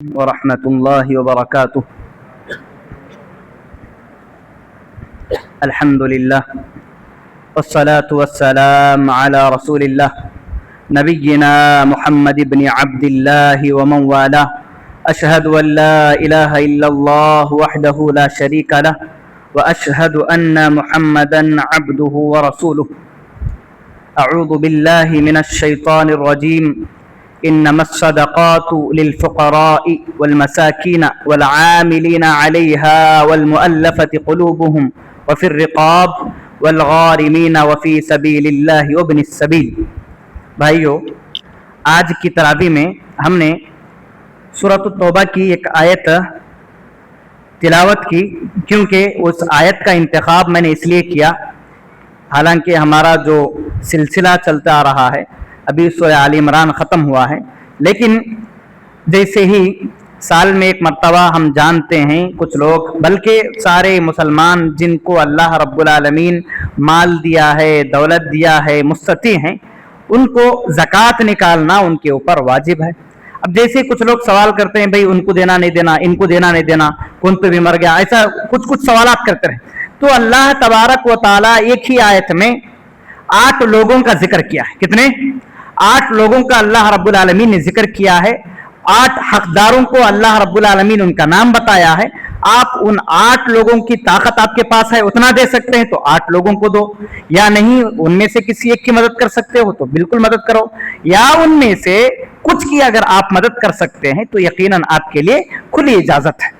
ورحمة الله وبركاته. الحمد لله والصلاة والسلام على رسول الله نبينا محمد بن عبد الله ومن والاه. أشهد أن لا إله إلا الله وحده لا شريك له وأشهد أن محمدا عبده ورسوله. أعوذ بالله من الشيطان الرجيم. إنما الصدقات للفقراء والمساكين والعاملين عليها والمؤلفة قلوبهم وفي الرقاب والغارمين وفي سبيل الله وابن السبيل. بھائیو، آج کی تراویح میں ہم نے سورۃ التوبہ کی ایک آیت تلاوت کی، کیونکہ اس آیت کا انتخاب میں نے اس لیے کیا، حالانکہ ہمارا جو سلسلہ چلتا آ رہا ہے ابھی سورہ آل عمران ختم ہوا ہے، لیکن جیسے ہی سال میں ایک مرتبہ ہم جانتے ہیں کچھ لوگ، بلکہ سارے مسلمان جن کو اللہ رب العالمین مال دیا ہے، دولت دیا ہے، مستطیع ہیں، ان کو زکوٰۃ نکالنا ان کے اوپر واجب ہے. اب جیسے کچھ لوگ سوال کرتے ہیں بھائی ان کو دینا نہیں دینا، ان کو دینا نہیں دینا، کون پہ بھی مر گیا، ایسا کچھ سوالات کرتے رہے. تو اللہ تبارک و تعالیٰ ایک ہی آیت میں 8 لوگوں کا ذکر کیا ہے. کتنے؟ 8 لوگوں کا اللہ رب العالمین نے ذکر کیا ہے. 8 حقداروں کو اللہ رب العالمین ان کا نام بتایا ہے. آپ ان 8 لوگوں کی طاقت آپ کے پاس ہے، اتنا دے سکتے ہیں تو 8 لوگوں کو دو، یا نہیں ان میں سے کسی ایک کی مدد کر سکتے ہو تو بالکل مدد کرو، یا ان میں سے کچھ کی اگر آپ مدد کر سکتے ہیں تو یقیناً آپ کے لیے کھلی اجازت ہے.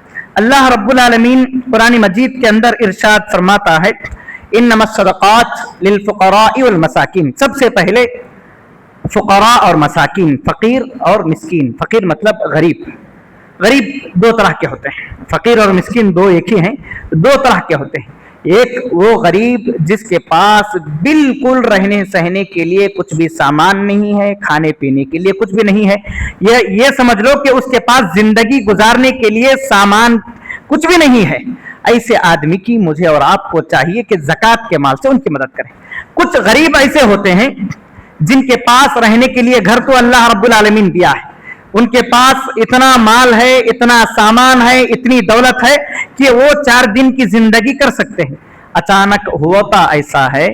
اللہ رب العالمین قرآن مجید کے اندر ارشاد فرماتا ہے انما الصدقات للفقراء والمساکین. سب سے پہلے فقراء اور مساکین، فقیر اور مسکین. فقیر مطلب غریب. غریب 2 طرح کے ہوتے ہیں، فقیر اور مسکین 2 ایک ہی ہیں. 2 طرح کے ہوتے ہیں. ایک وہ غریب جس کے پاس بالکل رہنے سہنے کے لیے کچھ بھی سامان نہیں ہے، کھانے پینے کے لیے کچھ بھی نہیں ہے، یہ سمجھ لو کہ اس کے پاس زندگی گزارنے کے لیے سامان کچھ بھی نہیں ہے. ایسے آدمی کی مجھے اور آپ کو چاہیے کہ زکوٰۃ کے مال سے ان کی مدد کریں. کچھ غریب ایسے ہوتے ہیں جن کے پاس رہنے کے لیے گھر تو اللہ رب العالمین دیا ہے، ان کے پاس اتنا مال ہے، اتنا سامان ہے، اتنی دولت ہے کہ وہ 4 دن کی زندگی کر سکتے ہیں. اچانک ہوتا ایسا ہے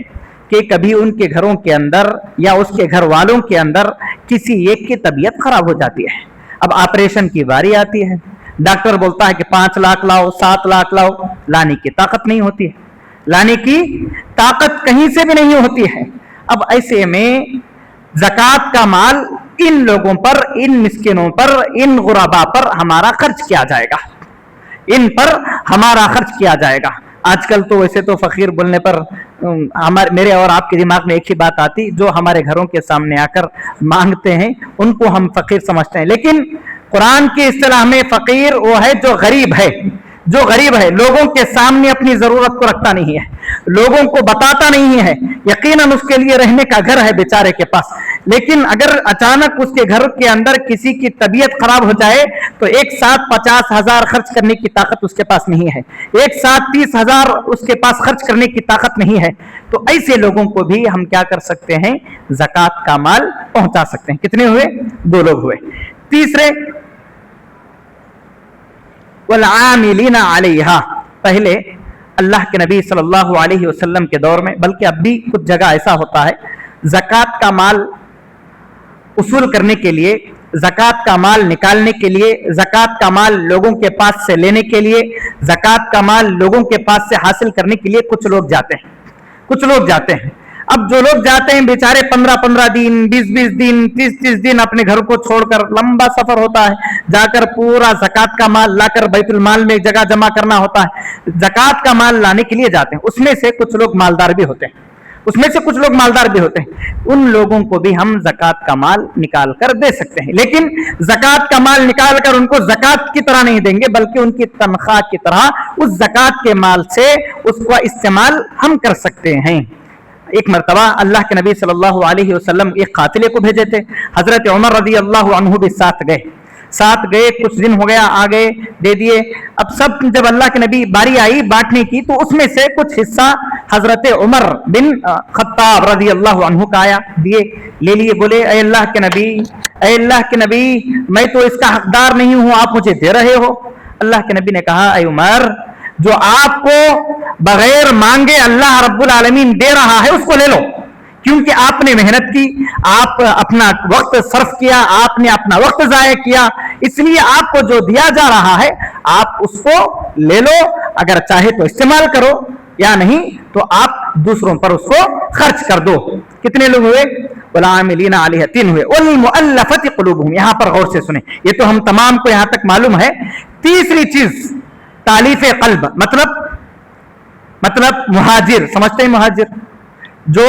کہ کبھی ان کے گھروں کے اندر یا اس کے گھر والوں کے اندر کسی ایک کی طبیعت خراب ہو جاتی ہے. اب آپریشن کی باری آتی ہے، ڈاکٹر بولتا ہے کہ 5 لاکھ لاؤ، 7 لاکھ لاؤ. لانے کی طاقت نہیں ہوتی ہے، لانے کی طاقت کہیں سے بھی نہیں ہوتی ہے. اب ایسے میں زکوٰۃ کا مال ان لوگوں پر، ان مسکینوں پر، ان غربا پر ہمارا خرچ کیا جائے گا، ان پر ہمارا خرچ کیا جائے گا. آج کل تو ویسے تو فقیر بولنے پر میرے اور آپ کے دماغ میں ایک ہی بات آتی، جو ہمارے گھروں کے سامنے آ کر مانگتے ہیں ان کو ہم فقیر سمجھتے ہیں. لیکن قرآن کی اصطلاح میں فقیر وہ ہے جو غریب ہے، جو غریب ہے، لوگوں کے سامنے اپنی ضرورت کو رکھتا نہیں ہے، لوگوں کو بتاتا نہیں ہے. یقیناً اس کے لیے رہنے کا گھر ہے بیچارے کے پاس، لیکن اگر اچانک اس کے گھر کے اندر کسی کی طبیعت خراب ہو جائے تو ایک ساتھ 50,000 خرچ کرنے کی طاقت اس کے پاس نہیں ہے، ایک ساتھ 30,000 اس کے پاس خرچ کرنے کی طاقت نہیں ہے. تو ایسے لوگوں کو بھی ہم کیا کر سکتے ہیں؟ زکوٰۃ کا مال پہنچا سکتے ہیں. کتنے ہوئے؟ 2 لوگ ہوئے. تیسرے والعاملین علیہا. پہلے اللہ کے نبی صلی اللہ علیہ وسلم کے دور میں، بلکہ اب بھی کچھ جگہ ایسا ہوتا ہے، زکوٰۃ کا مال اصول کرنے کے لیے، زکوٰۃ کا مال نکالنے کے لیے، زکوٰۃ کا مال لوگوں کے پاس سے لینے کے لیے، زکوٰۃ کا مال لوگوں کے پاس سے حاصل کرنے کے لیے کچھ لوگ جاتے ہیں. اب جو لوگ جاتے ہیں بیچارے 15 دن، 20 دن، 30 دن اپنے گھر کو چھوڑ کر، لمبا سفر ہوتا ہے، جا کر پورا زکوٰۃ کا مال لا کر بیت المال میں ایک جگہ جمع کرنا ہوتا ہے. زکوٰۃ کا مال لانے کے لیے جاتے ہیں. اس میں سے کچھ لوگ مالدار بھی ہوتے ہیں، ان لوگوں کو بھی ہم زکوٰۃ کا مال نکال کر دے سکتے ہیں. لیکن زکوٰۃ کا مال نکال کر ان کو زکوٰۃ کی طرح نہیں دیں گے، بلکہ ان کی تنخواہ کی طرح اس زکوٰۃ کے مال سے اس کا استعمال ہم کر سکتے ہیں. ایک مرتبہ اللہ کے نبی صلی اللہ علیہ وسلم ایک قافلے کو بھیجے تھے. حضرت عمر رضی اللہ عنہ بھی ساتھ گئے. کچھ دن ہو گیا، آ گئے، دے دیے. اب سب جب اللہ کے نبی باری آئی بانٹنے کی تو اس میں سے کچھ حصہ حضرت عمر بن خطاب رضی اللہ عنہ کا آیا, دیے لے لیے, بولے اے اللہ کے نبی, اے اللہ کے نبی, میں تو اس کا حقدار نہیں ہوں, آپ مجھے دے رہے ہو. اللہ کے نبی نے کہا اے عمر, جو آپ کو بغیر مانگے اللہ رب العالمین دے رہا ہے اس کو لے لو, کیونکہ آپ نے محنت کی, آپ اپنا وقت صرف کیا, آپ نے اپنا وقت ضائع کیا, اس لیے آپ کو جو دیا جا رہا ہے آپ اس کو لے لو, اگر چاہے تو استعمال کرو یا نہیں تو آپ دوسروں پر اس کو خرچ کر دو. کتنے لوگ ہوئے؟ والعاملین علیہ 3 ہوئے. والمؤلفۃ قلوبہم, یہاں پر غور سے سنیں, یہ تو ہم تمام کو یہاں تک معلوم ہے. تیسری چیز تالیف قلب, مطلب مہاجر, سمجھتے ہیں مہاجر جو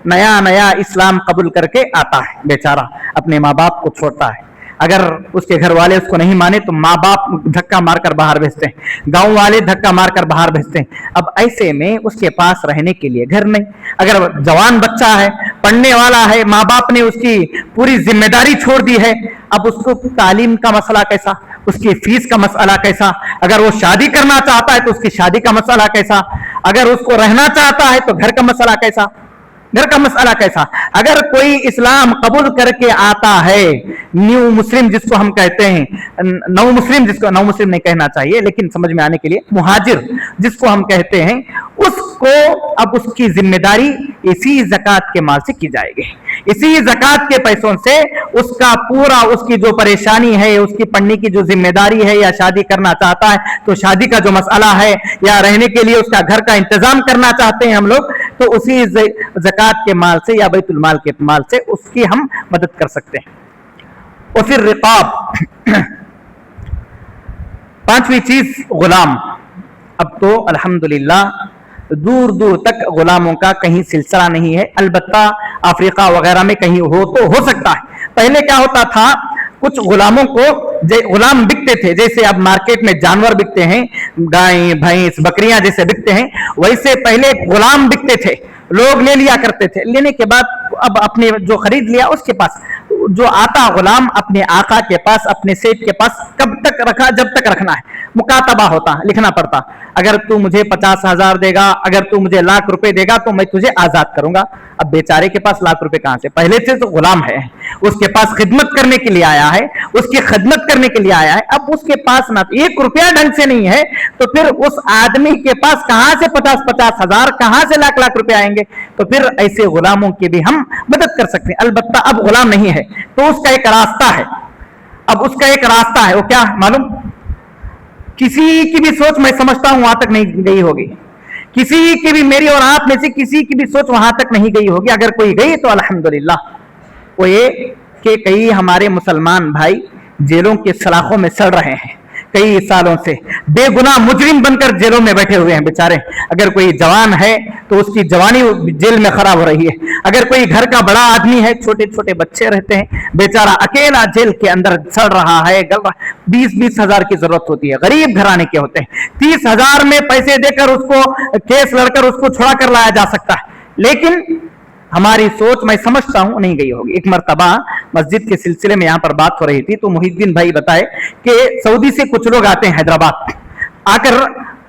نیا نیا اسلام قبول کر کے آتا ہے, بیچارہ اپنے ماں باپ کو چھوڑتا ہے, اگر اس کے گھر والے اس کو نہیں مانے تو ماں باپ دھکا مار کر باہر بھیجتے ہیں, گاؤں والے دھکا مار کر باہر بھیجتے ہیں. اب ایسے میں اس کے پاس رہنے کے لیے گھر نہیں, اگر جوان بچہ ہے, پڑھنے والا ہے, ماں باپ نے اس کی پوری ذمہ داری چھوڑ دی ہے, اب اس کو تعلیم کا مسئلہ کیسا, اس کی فیس کا مسئلہ کیسا, اگر وہ شادی کرنا چاہتا ہے تو اس کی شادی کا مسئلہ کیسا, اگر اس کو رہنا چاہتا ہے تو گھر کا مسئلہ کیسا, اگر کوئی اسلام قبول کر کے آتا ہے, نیو مسلم جس کو ہم کہتے ہیں, نو مسلم نہیں کہنا چاہیے لیکن سمجھ میں آنے کے لیے مہاجر جس کو ہم کہتے ہیں, اس کو اب اس کی ذمہ داری اسی زکوٰۃ کے مال سے کی جائے گی, اسی زکوٰۃ کے پیسوں سے اس کا پورا, اس کی جو پریشانی ہے, اس کی پڑھنے کی جو ذمہ داری ہے, یا شادی کرنا چاہتا ہے تو شادی کا جو مسئلہ ہے, یا رہنے کے لیے اس کا گھر کا انتظام کرنا چاہتے ہیں ہم لوگ, تو اسی زکوٰۃ کے مال سے یا بیت المال کے مال سے اس کی ہم مدد کر سکتے ہیں. اور پھر رقاب, 5ویں چیز غلام. اب تو الحمدللہ دور دور تک غلاموں کا کہیں سلسلہ نہیں ہے, البتہ افریقہ وغیرہ میں کہیں ہو تو ہو سکتا ہے. پہلے کیا ہوتا تھا, کچھ غلاموں کو غلام بکتے تھے, جیسے اب مارکیٹ میں جانور بکتے ہیں, گائیں بھینس بکریاں جیسے بکتے ہیں, ویسے پہلے غلام بکتے تھے, لوگ لے لیا کرتے تھے. لینے کے بعد اب اپنے جو خرید لیا اس کے پاس جو آتا غلام اپنے آقا کے پاس, اپنے سیٹ کے پاس کب تک رکھا, جب تک رکھنا ہے. مکاتبہ ہوتا, لکھنا پڑتا, اگر تو مجھے 50,000 دے گا, اگر تو مجھے ₹1,00,000 دے گا تو میں تجھے آزاد کروں گا. اب بیچارے کے پاس ₹1,00,000 کہاں سے, پہلے سے تو غلام ہے, اس کے پاس خدمت کرنے کے لیے آیا ہے, اس کی خدمت کرنے کے لیے آیا ہے. اب اس کے پاس نہ ₹1 ڈھنگ سے نہیں ہے, تو پھر اس آدمی کے پاس کہاں سے 50,000 کہاں سے ₹1,00,000 آئیں گے. تو پھر ایسے غلاموں کی بھی ہم مدد کر سکتے ہیں. البتہ اب غلام نہیں ہے تو اس کا ایک راستہ ہے, اب اس کا ایک راستہ ہے, وہ کیا معلوم, کسی کی بھی سوچ میں سمجھتا ہوں وہاں تک نہیں گئی ہوگی, کسی کی بھی, میری اور آپ میں سے کسی کی بھی سوچ وہاں تک نہیں گئی ہوگی. اگر کوئی گئی تو الحمدللہ. وہ یہ کہ کئی ہمارے مسلمان بھائی جیلوں کے سلاخوں میں سڑ رہے ہیں, کئی سالوں سے بے گناہ مجرم بن کر جیلوں میں بیٹھے ہوئے ہیں بیچارے. اگر کوئی جوان ہے تو اس کی جوانی جیل میں خراب ہو رہی ہے, اگر کوئی گھر کا بڑا آدمی ہے, چھوٹے چھوٹے بچے رہتے ہیں, بیچارہ اکیلا جیل کے اندر سڑ رہا ہے, گل رہا. 20-20 ہزار کی ضرورت ہوتی ہے, غریب گھرانے کے ہوتے ہیں, 30,000 میں پیسے دے کر اس کو کیس لڑ کر اس کو چھڑا کر لایا جا سکتا ہے. لیکن ہماری سوچ میں سمجھتا ہوں نہیں گئی ہوگی. ایک مرتبہ مسجد کے سلسلے میں یہاں پر بات ہو رہی تھی تو محی الدین بھائی بتائے کہ سعودی سے کچھ لوگ آتے ہیں حیدرآباد, آ کر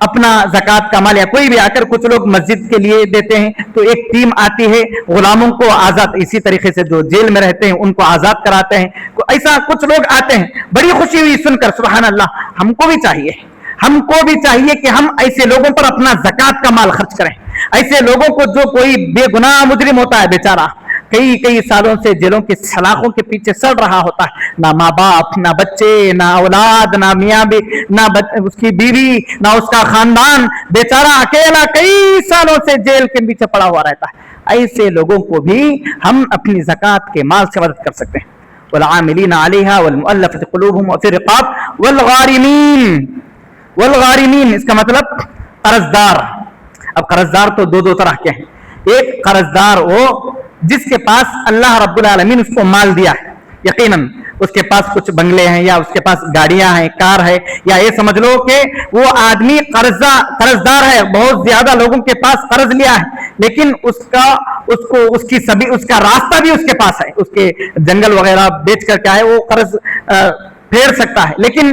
اپنا زکوٰۃ کا مال, یا کوئی بھی آ کر کچھ لوگ مسجد کے لیے دیتے ہیں, تو ایک ٹیم آتی ہے غلاموں کو آزاد, اسی طریقے سے جو جیل میں رہتے ہیں ان کو آزاد کراتے ہیں. ایسا کچھ لوگ آتے ہیں, بڑی خوشی ہوئی سن کر, سبحان اللہ. ہم کو بھی چاہیے کہ ہم ایسے لوگوں پر اپنا زکوٰۃ کا مال خرچ کریں, ایسے لوگوں کو جو کوئی بے گناہ مجرم ہوتا ہے بیچارہ, کئی سالوں سے جیلوں کے سلاخوں کے پیچھے سڑ رہا ہوتا ہے, نہ ماں باپ, نہ بچے, نہ اولاد, نہ میاں بھی, نہ اس کی بیوی, نہ اس کا خاندان, بیچارہ اکیلا کئی سالوں سے جیل کے پیچھے پڑا ہوا رہتا ہے. ایسے لوگوں کو بھی ہم اپنی زکوٰۃ کے مال سے مدد کر سکتے ہیں. والعاملین علیہا والمؤلفۃ قلوبہم وفی الرقاب والغارمین, اس کا مطلب قرضدار. اب قرضدار تو دو طرح کے ہیں. ایک قرضدار وہ جس کے پاس اللہ رب العالمین اس کو مال دیا ہے, یقیناً اس کے پاس کچھ بنگلے ہیں, یا اس کے پاس گاڑیاں ہیں, کار ہے, یا یہ سمجھ لو کہ وہ آدمی قرضدار ہے, بہت زیادہ لوگوں کے پاس قرض لیا ہے, لیکن اس کا راستہ بھی اس کے پاس ہے, اس کے جنگل وغیرہ بیچ کر کیا ہے وہ قرض پھیر سکتا ہے. لیکن